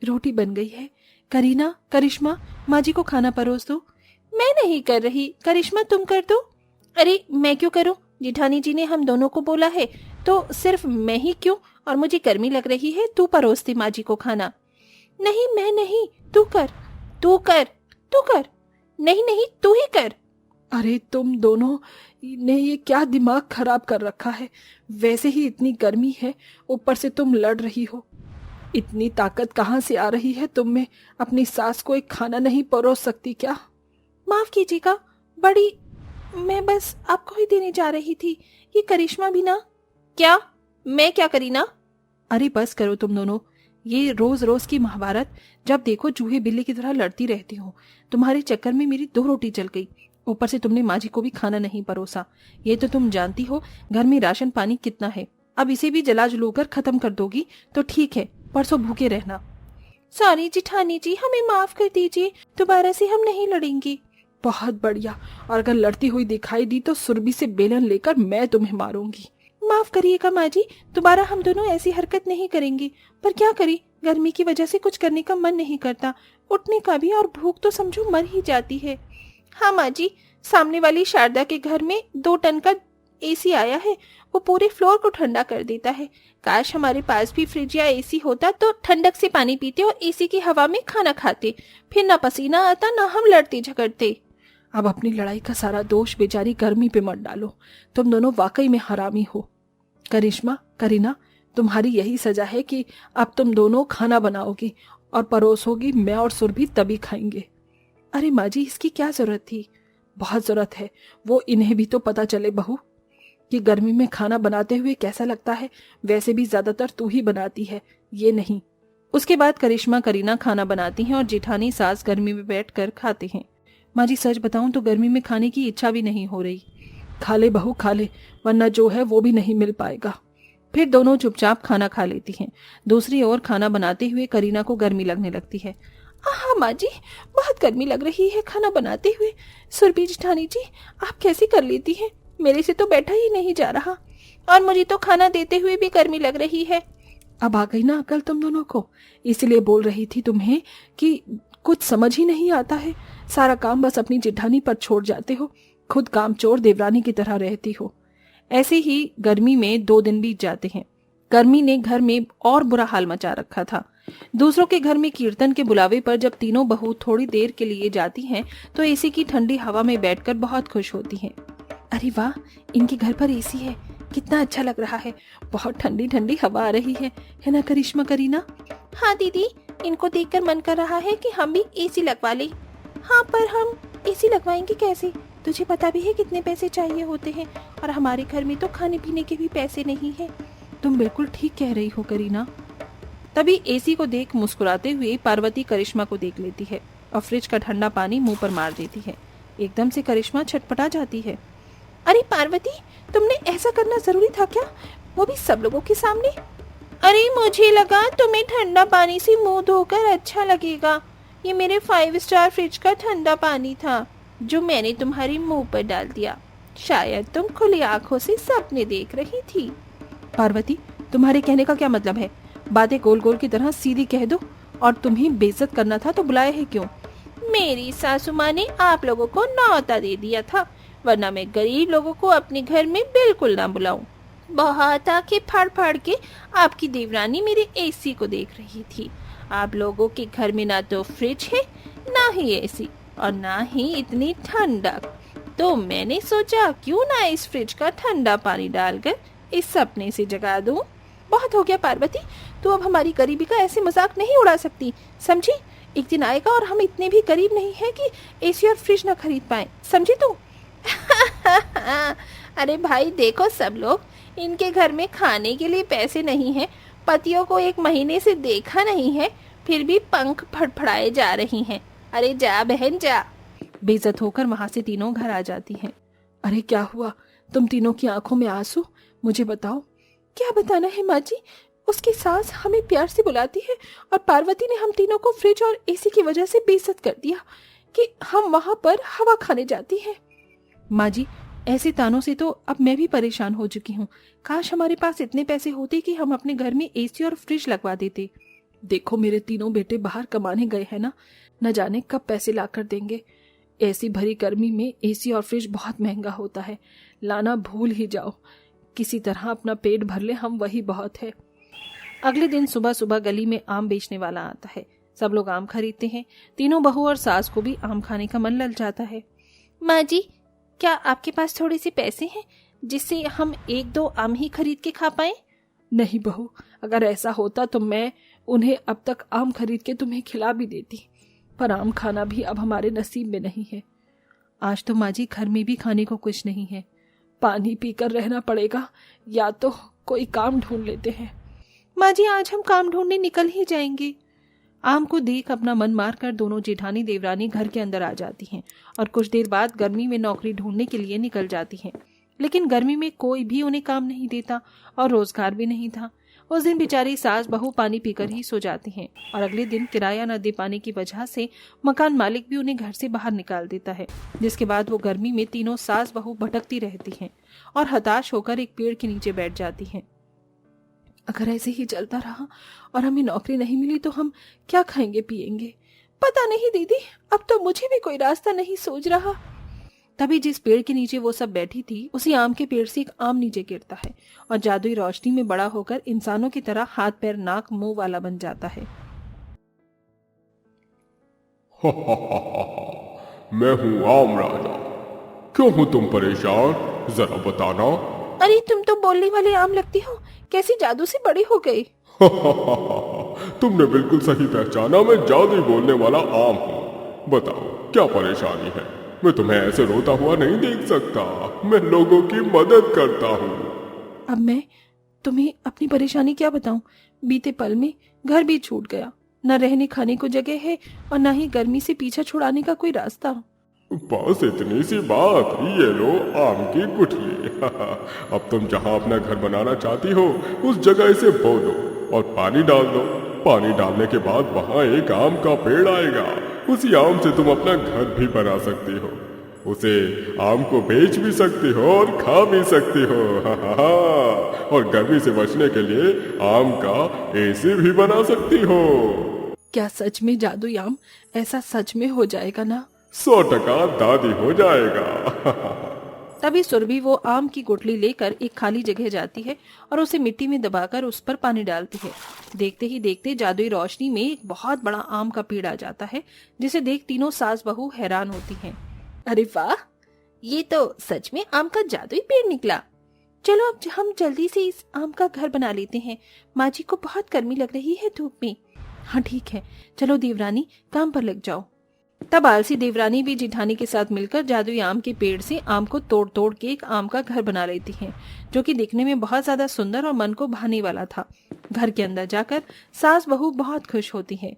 रोटी बन गई है। करीना, करिश्मा, माँ जी को खाना परोस दो। मैं नहीं कर रही, करिश्मा तुम कर दो। अरे मैं क्यों करूं? जेठानी जी ने हम दोनों को बोला है, तो सिर्फ मैं ही क्यों? और मुझे गर्मी लग रही है, तू परोस दे माँ जी को खाना। नहीं मैं नहीं, तू कर, तू कर, तू कर। नहीं नहीं, तू ही कर। अरे तुम दोनों ने ये क्या दिमाग खराब कर रखा है? वैसे ही इतनी गर्मी है, ऊपर से तुम लड़ रही हो। इतनी ताकत कहाँ से आ रही है तुम में? अपनी सास को एक खाना नहीं परोस सकती क्या? माफ कीजिएगा बड़ी, मैं बस आपको ही देने जा रही थी। ये करिश्मा भी ना। क्या? मैं क्या करी ना? अरे बस करो तुम दोनों, ये रोज रोज की महाभारत। जब देखो चूहे बिल्ली की तरह लड़ती रहती हो। तुम्हारे चक्कर में मेरी 2 रोटी जल गई, ऊपर से तुमने माँ जी को भी खाना नहीं परोसा। ये तो तुम जानती हो घर में राशन पानी कितना है। अब इसे भी जला जुलूकर खत्म कर दोगी तो ठीक है, परसों भूखे रहना। सॉरी जिठानी जी, हमें माफ कर दीजिए, दोबारा से हम नहीं लड़ेंगी। बहुत बढ़िया, और अगर लड़ती हुई दिखाई दी तो सुरभि से बेलन लेकर मैं तुम्हें मारूंगी। माफ करिएगा माँ जी, दोबारा हम दोनों ऐसी हरकत नहीं करेंगे। पर क्या करें, गर्मी की वजह से कुछ करने का मन नहीं करता, उठने का भी, और भूख तो समझो मर ही जाती है। हाँ माँ जी, सामने वाली शारदा के घर में 2 टन का एसी आया है, वो पूरे फ्लोर को ठंडा कर देता है। काश हमारे पास भी फ्रिज या एसी होता तो ठंडक से पानी पीते और एसी की हवा में खाना खाते, फिर ना पसीना आता ना हम लड़ते झगड़ते। अब अपनी लड़ाई का सारा दोष बेचारी गर्मी पे मत डालो, तुम दोनों वाकई में हरामी हो। करिश्मा, करीना, तुम्हारी यही सजा है कि अब तुम दोनों खाना बनाओगी और परोसोगी, मैं और सुरभि तभी खाएंगे। अरे माँ जी, इसकी क्या जरूरत थी? बहुत जरूरत है, वो इन्हें भी तो पता चले बहू कि गर्मी में खाना बनाते हुए कैसा लगता है। वैसे भी ज्यादातर तू ही बनाती है, ये नहीं। उसके बाद करिश्मा, करीना खाना बनाती हैं और जेठानी सास गर्मी में बैठकर खाते हैं। माँ जी सच बताऊं तो गर्मी में खाने की इच्छा भी नहीं हो रही। खा ले बहू खा ले, वरना जो है वो भी नहीं मिल पाएगा। फिर दोनों चुपचाप खाना खा लेती हैं। दूसरी ओर खाना बनाते हुए करीना को गर्मी लगने लगती है। हाँ माँ जी, बहुत गर्मी लग रही है खाना बनाते हुए। सुरभि जेठानी जी, आप कैसे कर लेती हैं? मेरे से तो बैठा ही नहीं जा रहा, और मुझे तो खाना देते हुए भी गर्मी लग रही है। अब आ गई ना अकल तुम दोनों को, इसलिए बोल रही थी तुम्हें कि कुछ समझ ही नहीं आता है। सारा काम बस अपनी जेठानी पर छोड़ जाते हो, खुद कामचोर देवरानी की तरह रहती हो। ऐसे ही गर्मी में 2 दिन बीत जाते हैं। गर्मी ने घर में और बुरा हाल मचा रखा था। दूसरों के घर में कीर्तन के बुलावे पर जब तीनों बहू थोड़ी देर के लिए जाती हैं तो एसी की ठंडी हवा में बैठकर बहुत खुश होती हैं। अरे वाह, इनके घर पर एसी है, कितना अच्छा लग रहा है, बहुत ठंडी ठंडी हवा आ रही है ना करिश्मा, करीना? हाँ दीदी, इनको देखकर मन कर रहा है कि हम भी एसी लगवा लें। हाँ पर हम एसी लगवाएंगे कैसे? तुझे पता भी है कितने पैसे चाहिए होते हैं, और हमारे घर में तो खाने पीने के भी पैसे नहीं है। तुम बिल्कुल ठीक कह रही हो करीना। तभी एसी को देख मुस्कुराते हुए पार्वती करिश्मा को देख लेती है और फ्रिज का ठंडा पानी मुंह पर मार देती है। एकदम से करिश्मा छटपटा जाती है। अरे पार्वती, तुमने ऐसा करना जरूरी था क्या, वो भी सब लोगों के सामने? अरे मुझे लगा तुम्हें ठंडा पानी से मुंह धोकर अच्छा लगेगा। ये मेरे 5 स्टार फ्रिज का ठंडा पानी था जो मैंने तुम्हारे मुंह पर डाल दिया। शायद तुम खुली आंखों से सपने देख रही थी। पार्वती, तुम्हारे कहने का क्या मतलब है? बातें गोल गोल की तरह सीधी कह दो। और तुम्हें बेइज्जत करना था तो बुलाया है क्यों? मेरी सासू माँ ने आप लोगों को न्योता दे दिया था, वरना मैं गरीब लोगों को अपने घर में बिल्कुल ना बुलाऊं। बहुत आंखें फाड़ फाड़ के आपकी देवरानी मेरे एसी को देख रही थी। आप लोगों के घर में ना तो फ्रिज है, ना ही एसी, और ना ही इतनी ठंडक। तो मैंने सोचा क्यों ना इस फ्रिज का ठंडा पानी डालकर इस सपने से जगा दूं। बहुत हो गया पार्वती, तू अब हमारी गरीबी का ऐसे मजाक नहीं उड़ा सकती, समझी? एक दिन आएगा और हम इतने भी गरीब नहीं है कि एसी और फ्रिज ना खरीद पाए, समझी तू? अरे भाई देखो सब लोग, इनके घर में खाने के लिए पैसे नहीं है, पतियों को 1 महीने से देखा नहीं है, फिर भी पंख फड़फड़ाए जा रही हैं। अरे जा बहन जा। बेइज्जत होकर वहां से तीनों घर आ जाती हैं। अरे क्या हुआ, तुम तीनों की आंखों में आंसू? मुझे बताओ। क्या बताना है माँ जी, उसकी सास हमें प्यार से बुलाती है और पार्वती ने हम तीनों को फ्रिज और एसी की वजह से बेइज्जत कर दिया कि हम वहां पर हवा खाने जाती हैं। माँ जी, ऐसे तानों से तो अब मैं भी परेशान हो चुकी हूँ। काश हमारे पास इतने पैसे होते कि हम अपने घर में एसी और फ्रिज लगवा देते। देखो मेरे तीनों बेटे बाहर कमाने गए हैं ना, न जाने कब पैसे लाकर देंगे। ऐसी भरी गर्मी में एसी और फ्रिज बहुत महंगा होता है, लाना भूल ही जाओ। किसी तरह अपना पेट भर ले, हम वही बहुत है। अगले दिन सुबह सुबह गली में आम बेचने वाला आता है। सब लोग आम खरीदते हैं। तीनों बहू और सास को भी आम खाने का मन लल जाता है। माँ जी, क्या आपके पास थोड़े से पैसे हैं जिससे हम 1-2 आम ही खरीद के खा पाए? नहीं बहू, अगर ऐसा होता तो मैं उन्हें अब तक आम खरीद के तुम्हें खिला भी देती, पर आम खाना भी अब हमारे नसीब में नहीं है। आज तो माँ जी घर में भी खाने को कुछ नहीं है, पानी पीकर रहना पड़ेगा, या तो कोई काम ढूंढ लेते हैं। माँ जी, आज हम काम ढूंढने निकल ही जाएंगे। आम को देख अपना मन मारकर दोनों जेठानी देवरानी घर के अंदर आ जाती हैं और कुछ देर बाद गर्मी में नौकरी ढूंढने के लिए निकल जाती हैं। लेकिन गर्मी में कोई भी उन्हें काम नहीं देता और रोजगार भी नहीं था। उस दिन बेचारी सास बहू पानी पीकर ही सो जाती हैं और अगले दिन किराया न दे पाने की वजह से मकान मालिक भी उन्हें घर से बाहर निकाल देता है। जिसके बाद वो गर्मी में तीनों सास बहू भटकती रहती हैं और हताश होकर एक पेड़ के नीचे बैठ जाती हैं। अगर ऐसे ही चलता रहा और हमें नौकरी नहीं मिली तो हम क्या खाएंगे पिएंगे? पता नहीं दीदी, अब तो मुझे भी कोई रास्ता नहीं सूझ रहा। तभी जिस पेड़ के नीचे वो सब बैठी थी, उसी आम के पेड़ से एक आम नीचे गिरता है और जादुई रोशनी में बड़ा होकर इंसानों की तरह हाथ पैर नाक मुंह वाला बन जाता है। मैं हूँ आम राजा। क्यों हो तुम परेशान, जरा बताना। अरे तुम तो बोलने वाले आम लगती हो, कैसी जादू से बड़ी हो गई? तुमने बिल्कुल सही पहचाना, मैं जादू बोलने वाला आम हूँ। बताओ क्या परेशानी है? मैं तुम्हें ऐसे रोता हुआ नहीं देख सकता, मैं लोगों की मदद करता हूँ। अब मैं तुम्हें अपनी परेशानी क्या बताऊं? बीते पल में घर भी छूट गया, न रहने खाने को जगह है और न ही गर्मी से पीछा छुड़ाने का कोई रास्ता। बस इतनी सी बात, ये लो आम की गुठली। अब तुम जहाँ अपना घर बनाना चाहती हो उस जगह इसे बो दो और पानी डाल दो। पानी डालने के बाद वहाँ एक आम का पेड़ आएगा, उसी आम से तुम अपना घर भी बना सकती हो। उसे आम को बेच भी सकती हो और खा भी सकती हो। और गर्मी से बचने के लिए आम का एसी भी बना सकती हो। क्या सच में जादुई आम ऐसा सच में हो जाएगा ना? 100% दादी हो जाएगा। तभी सुरभि वो आम की गुठली लेकर एक खाली जगह जाती है और उसे मिट्टी में दबाकर उस पर पानी डालती है। देखते ही देखते जादुई रोशनी में एक बहुत बड़ा आम का पेड़ आ जाता है, जिसे देख तीनों सास बहू हैरान होती हैं। अरे वाह, ये तो सच में आम का जादुई पेड़ निकला। चलो अब हम जल्दी से इस आम का घर बना लेते हैं। माँ जी को बहुत गर्मी लग रही है धूप में। हाँ ठीक है, चलो देवरानी काम पर लग जाओ। तब आलसी देवरानी भी जिठानी के साथ मिलकर जादुई आम के पेड़ से आम को तोड़ तोड़ के एक आम का घर बना लेती हैं, जो कि दिखने में बहुत ज्यादा सुंदर और मन को भाने वाला था। घर के अंदर जाकर सास बहू बहुत खुश होती हैं।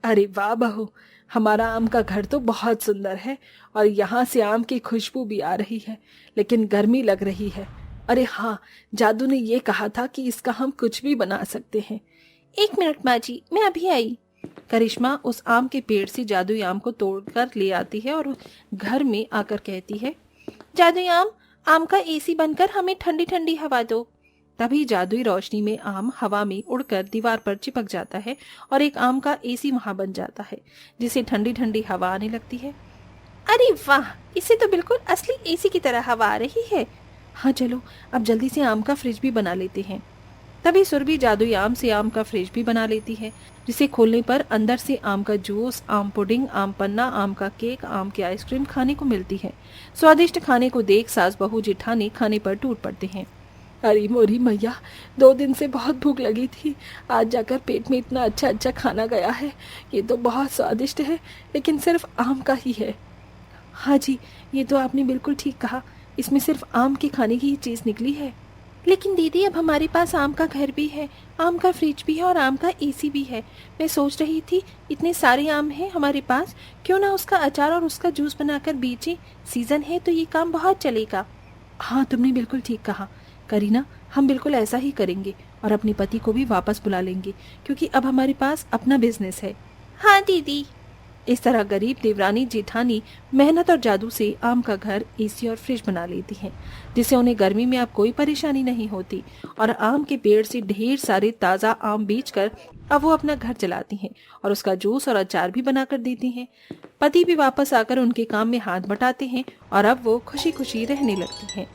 अरे वाह बहू, हमारा आम का घर तो बहुत सुंदर है और यहाँ से आम की खुशबू भी आ रही है, लेकिन गर्मी लग रही है। अरे हाँ, जादू ने ये कहा था कि इसका हम कुछ भी बना सकते हैं। 1 मिनट माँ जी, मैं अभी आई। करिश्मा उस आम के पेड़ से जादुई आम को तोड़कर ले आती है और घर में आकर कहती है, जादुई आम का एसी बनकर हमें ठंडी ठंडी हवा दो। तभी जादुई रोशनी में आम हवा में उड़कर दीवार पर चिपक जाता है और एक आम का एसी वहां बन जाता है, जिसे ठंडी ठंडी हवा आने लगती है। अरे वाह, इसे तो बिल्कुल असली एसी की तरह हवा आ रही है। हाँ चलो अब जल्दी से आम का फ्रिज भी बना लेते हैं। तभी सुरभि जादुई आम से आम का फ्रिज भी बना लेती है, जिसे खोलने पर अंदर से आम का जूस, आम पुडिंग, आम पन्ना, आम का केक, आम की आइसक्रीम खाने को मिलती है। स्वादिष्ट खाने को देख सास बहू जेठानी खाने पर टूट पड़ते हैं। अरे मोरी मैया, 2 दिन से बहुत भूख लगी थी, आज जाकर पेट में इतना अच्छा अच्छा खाना गया है। ये तो बहुत स्वादिष्ट है, लेकिन सिर्फ आम का ही है। हाँ जी, ये तो आपने बिल्कुल ठीक कहा, इसमें सिर्फ आम के खाने की ही चीज़ निकली है। लेकिन दीदी अब हमारे पास आम का घर भी है, आम का फ्रिज भी है और आम का एसी भी है। मैं सोच रही थी इतने सारे आम हैं हमारे पास, क्यों ना उसका अचार और उसका जूस बनाकर बेचें। सीजन है तो ये काम बहुत चलेगा। हाँ तुमने बिल्कुल ठीक कहा करीना, हम बिल्कुल ऐसा ही करेंगे और अपने पति को भी वापस बुला लेंगे, क्योंकि अब हमारे पास अपना बिजनेस है। हाँ दीदी। इस तरह गरीब देवरानी जेठानी मेहनत और जादू से आम का घर, एसी और फ्रिज बना लेती हैं, जिससे उन्हें गर्मी में अब कोई परेशानी नहीं होती। और आम के पेड़ से ढेर सारे ताज़ा आम बेचकर अब वो अपना घर चलाती हैं और उसका जूस और अचार भी बनाकर देती हैं। पति भी वापस आकर उनके काम में हाथ बटाते हैं और अब वो खुशी खुशी रहने लगती हैं।